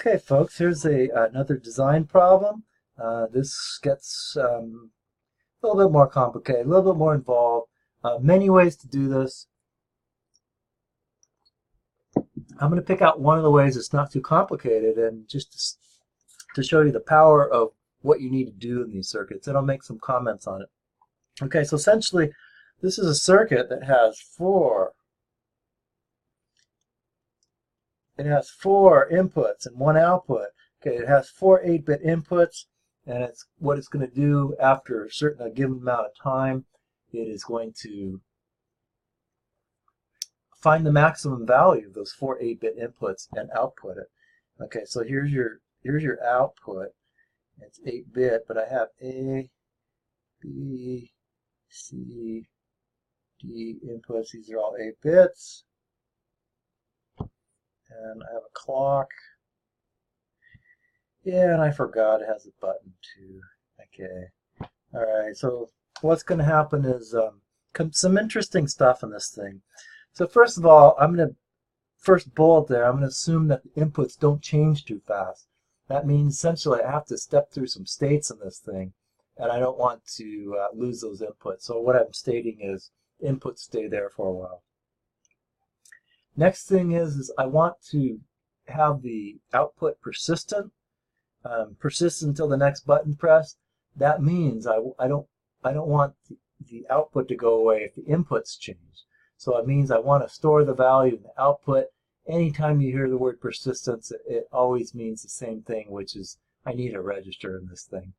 Okay, folks, here's another design problem. This gets a little bit more complicated, a little bit more involved. Many ways to do this. I'm going to pick out one of the ways that's not too complicated and just to show you the power of what you need to do in these circuits, and I'll make some comments on it. Okay, so essentially, this is a circuit that has four inputs and one output. Okay, it has four 8-bit inputs, and what it's going to do after a given amount of time, it is going to find the maximum value of those four 8-bit inputs and output it. Okay, so here's your output. It's 8-bit, but I have A, B, C, D inputs. These are all 8 bits. And I have a clock. Yeah, and I forgot it has a button too. Okay. All right, so what's going to happen is some interesting stuff in this thing. So first of all, first bullet there, I'm going to assume that the inputs don't change too fast. That means essentially I have to step through some states in this thing, and I don't want to lose those inputs. So what I'm stating is inputs stay there for a while. Next thing is I want to have the output persistent, until the next button press. That means I don't want the output to go away if the inputs change. So it means I want to store the value in the output. Anytime you hear the word persistence, it always means the same thing, which is I need a register in this thing.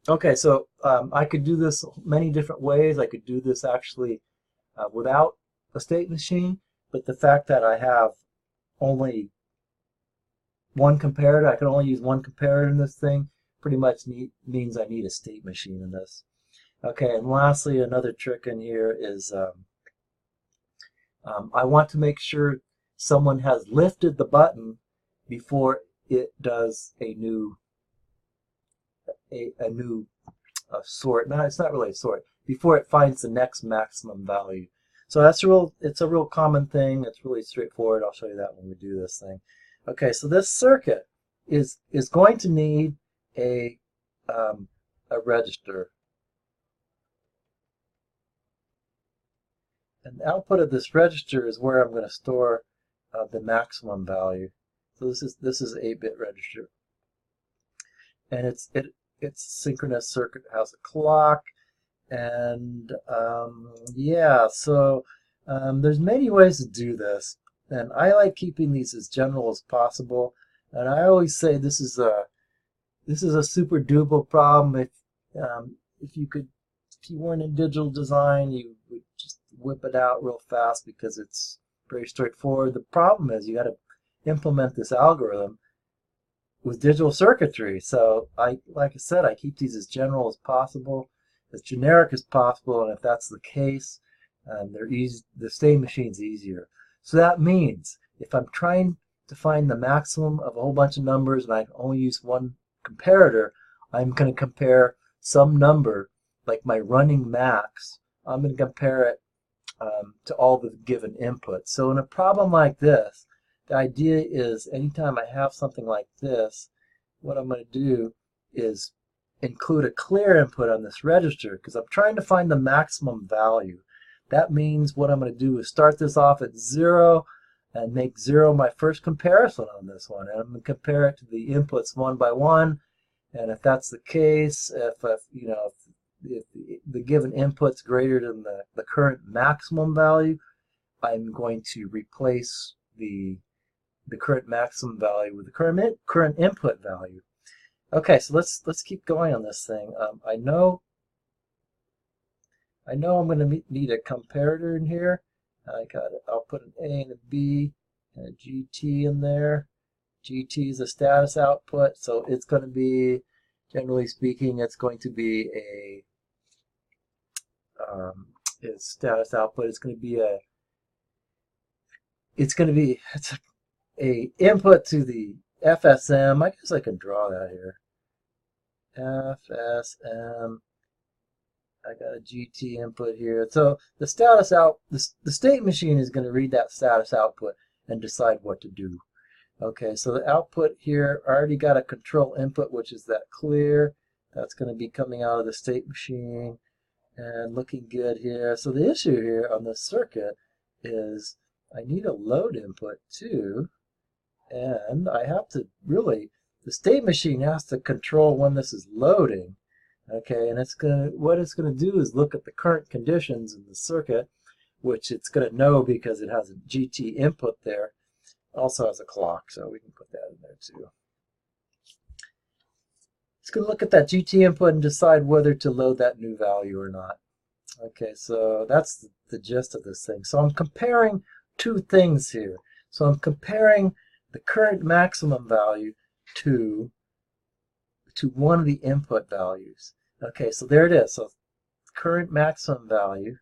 Okay, so I could do this many different ways. I could do this actually without a state machine, but the fact that I have only one comparator, I can only use one comparator in this thing, pretty much means I need a state machine in this. Okay, and lastly, another trick in here is I want to make sure someone has lifted the button before it does a new sort. No, it's not really a sort. Before it finds the next maximum value. So it's a real common thing. It's really straightforward. I'll show you that when we do this thing. Okay, so this circuit is going to need a register. And the output of this register is where I'm going to store the maximum value. So this is an 8-bit register, and it's synchronous circuit, has a clock, and yeah. So there's many ways to do this, and I like keeping these as general as possible. And I always say this is a super doable problem. If you weren't in digital design, you would just whip it out real fast because it's very straightforward. The problem is you got to implement this algorithm with digital circuitry. So like I said, I keep these as general as possible, as generic as possible, and if that's the case, they're easy. The state machine's easier. So that means if I'm trying to find the maximum of a whole bunch of numbers and I can only use one comparator, I'm going to compare some number, like my running max. I'm going to compare it to all the given inputs. So in a problem like this, the idea is anytime I have something like this, what I'm going to do is include a clear input on this register because I'm trying to find the maximum value. That means what I'm going to do is start this off at 0 and make 0 my first comparison on this one. And I'm going to compare it to the inputs one by one. And if that's the case, if the given input's greater than the current maximum value, I'm going to replace the current maximum value with the current input value. Okay, so let's keep going on this thing. I know I'm going to need a comparator in here. I'll put an A and a B and a GT in there. GT is a status output, so it's going to be, generally speaking, it's going to be its status output. It's a input to the FSM. I guess I can draw that here. FSM. I got a GT input here. So the state machine is going to read that status output and decide what to do. Okay, so the output here, I already got a control input, which is that clear. That's going to be coming out of the state machine and looking good here. So the issue here on this circuit is I need a load input too, and I have to really, the state machine has to control when this is loading. Okay, and what it's gonna do is look at the current conditions in the circuit, which it's gonna know because it has a GT input there. Also has a clock, so we can put that in there too. It's gonna look at that GT input and decide whether to load that new value or not. Okay, so that's the gist of this thing. So I'm comparing two things here. So I'm comparing the current maximum value to one of the input values. Okay, so there it is. So current maximum value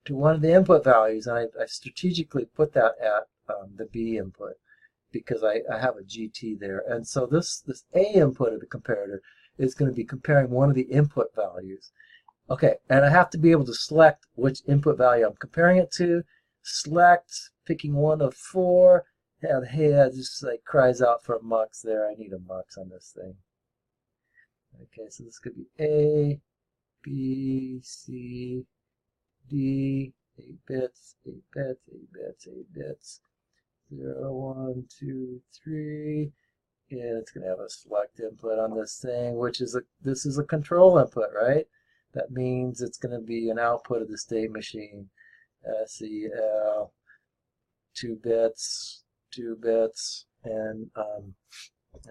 to one of the input values, and I strategically put that at the B input because I have a GT there. And so this A input of the comparator is going to be comparing one of the input values. Okay, and I have to be able to select which input value I'm comparing it to. Select, picking one of four, and hey, it just like cries out for a mux there. I need a mux on this thing. Okay, so this could be A, B, C, D, 8 bits, 8 bits, 8 bits, 8 bits, 0, 1, 2, 3, and it's going to have a select input on this thing, which is this is a control input, right? That means it's going to be an output of the state machine. SEL, 2 bits, 2 bits, and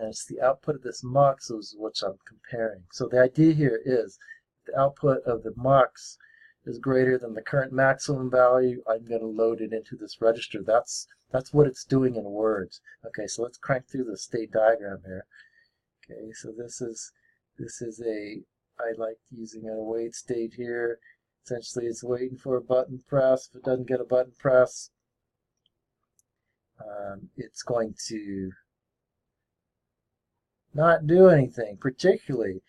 it's the output of this mux, which I'm comparing. So the idea here is the output of the mux is greater than the current maximum value. I'm going to load it into this register. That's what it's doing in words. Okay, so let's crank through the state diagram here. Okay, so this is I like using an await state here. Essentially, it's waiting for a button press. If it doesn't get a button press, it's going to not do anything. Particularly,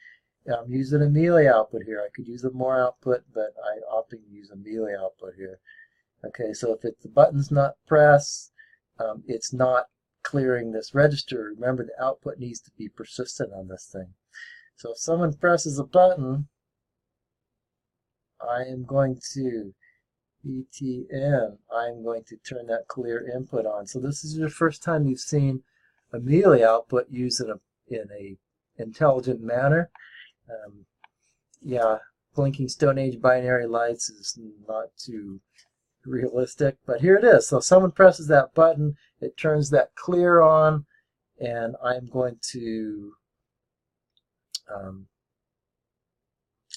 I'm using a melee output here. I could use a more output, but I opting to use a melee output here. Okay, so if the button's not pressed, it's not clearing this register. Remember, the output needs to be persistent on this thing. So if someone presses a button, I am going to ETN. I'm going to turn that clear input on. So this is your first time you've seen a melee output used in a intelligent manner. Yeah, blinking Stone Age binary lights is not too realistic, but here it is. So someone presses that button, it turns that clear on, and I'm going to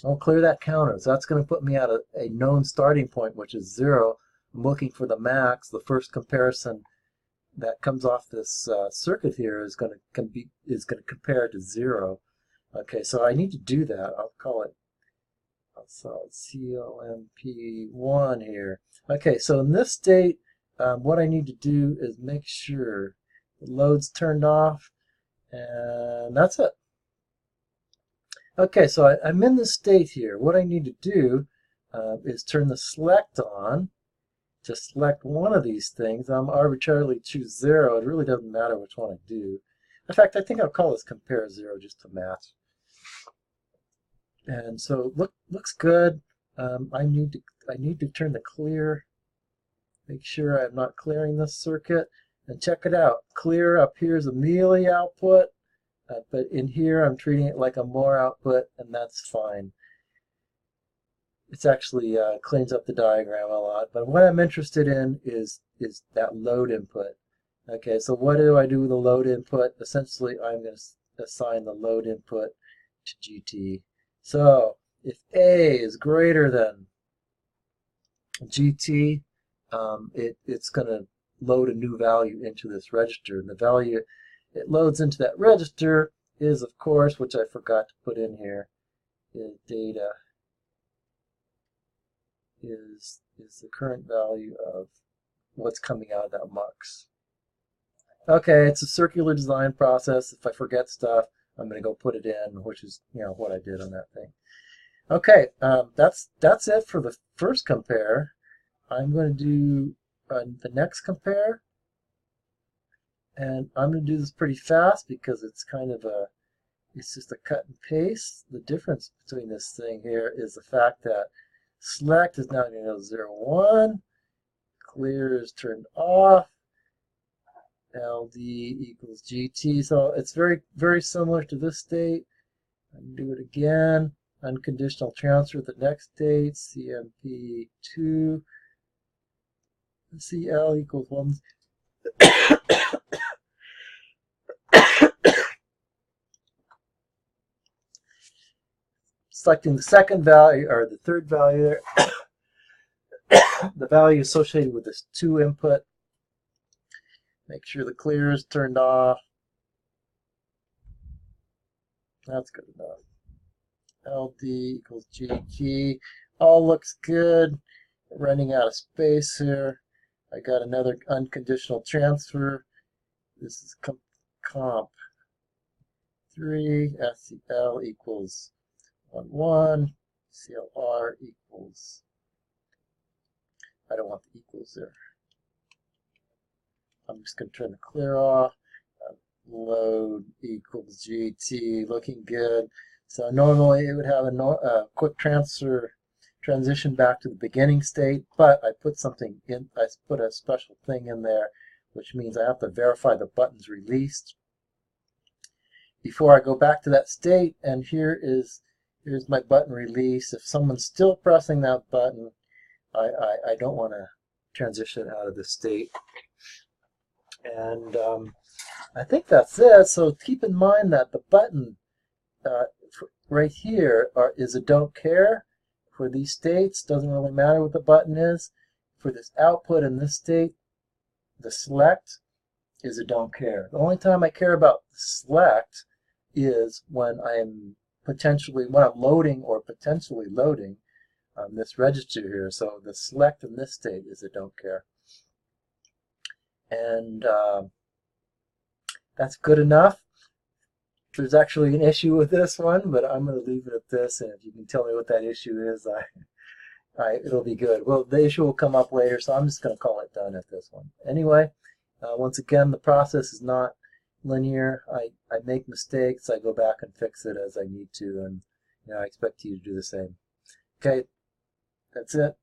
I'll clear that counter. So that's going to put me at a known starting point, which is 0. I'm looking for the max. The first comparison that comes off this circuit here is going to compare to 0. Okay, so I need to do that. I'll call it CLMP1 here. Okay, so in this state, what I need to do is make sure the load's turned off, and that's it. Okay, so I'm in this state here. What I need to do is turn the select on to select one of these things. I'm arbitrarily choose 0. It really doesn't matter which one I do. In fact, I think I'll call this compare 0 just to match. And so looks good. I need to turn the clear. Make sure I'm not clearing this circuit. And check it out. Clear up here is a melee output. But in here, I'm treating it like a more output, and that's fine. It's actually cleans up the diagram a lot. But what I'm interested in is that load input. Okay, so what do I do with the load input? Essentially, I'm going to assign the load input to GT. So if A is greater than GT, it's going to load a new value into this register. And the value it loads into that register is, of course, which I forgot to put in here, is data is the current value of what's coming out of that mux. Okay, it's a circular design process. If I forget stuff, I'm going to go put it in, which is what I did on that thing. Okay, that's it for the first compare. I'm going to do run the next compare. And I'm going to do this pretty fast because it's kind of it's just a cut and paste. The difference between this thing here is the fact that select is now going to go 0, 1. Clear is turned off. LD equals GT. So it's very, very similar to this state. I can do it again. Unconditional transfer at the next state. CMP2. CL equals 1. Selecting the second value, or the third value there. The value associated with this 2 input. Make sure the clear is turned off. That's good enough. LD equals GT. All looks good. Running out of space here. I got another unconditional transfer. This is comp 3. SCL equals 1, 1. CLR equals, I don't want the equals there. I'm just going to turn the clear off. Load equals GT, looking good. So normally it would have a quick transition back to the beginning state, but I put something in. I put a special thing in there, which means I have to verify the button's released before I go back to that state. And here's my button release. If someone's still pressing that button, I don't want to transition out of the state. And I think that's it. So keep in mind that the button right here is a don't care for these states. Doesn't really matter what the button is. For this output in this state, the select is a don't care. The only time I care about the select is when I'm loading or potentially loading this register here. So the select in this state is a don't care. And that's good enough. There's actually an issue with this one, but I'm going to leave it at this, and if you can tell me what that issue is, it'll be good. Well, the issue will come up later, so I'm just going to call it done at this one. Anyway, once again, the process is not linear. I make mistakes. I go back and fix it as I need to, and I expect you to do the same. Okay, that's it.